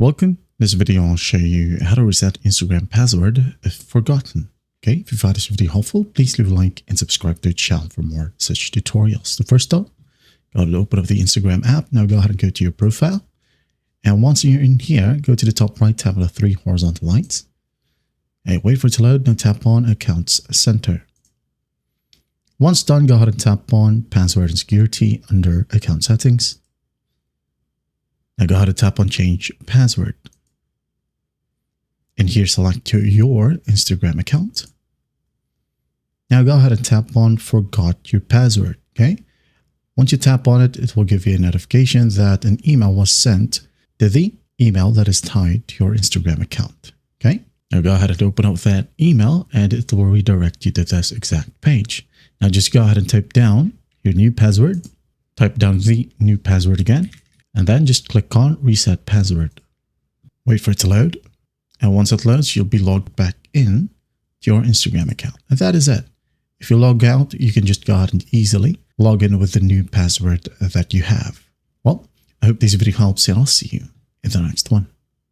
Welcome. In this video, I'll show you how to reset Instagram password if forgotten. Okay, if you found this video helpful, please leave a like and subscribe to the channel for more such tutorials. The first step, go to open up the Instagram app. Now go ahead and go to your profile. And once you're in here, go to the top right, tap on the three horizontal lines. And wait for it to load. Now tap on Accounts Center. Once done, go ahead and tap on Password and Security under Account Settings. Now go ahead and tap on Change Password. And here select your Instagram account. Now go ahead and tap on Forgot Your Password. Okay. Once you tap on it, it will give you a notification that an email was sent to the email that is tied to your Instagram account. Okay. Now go ahead and open up that email and it will redirect you to this exact page. Now just go ahead and type down your new password. Type down the new password again. And then just click on Reset Password. Wait for it to load. And once it loads, you'll be logged back in to your Instagram account. And that is it. If you log out, you can just go ahead and easily log in with the new password that you have. Well, I hope this video helps and I'll see you in the next one.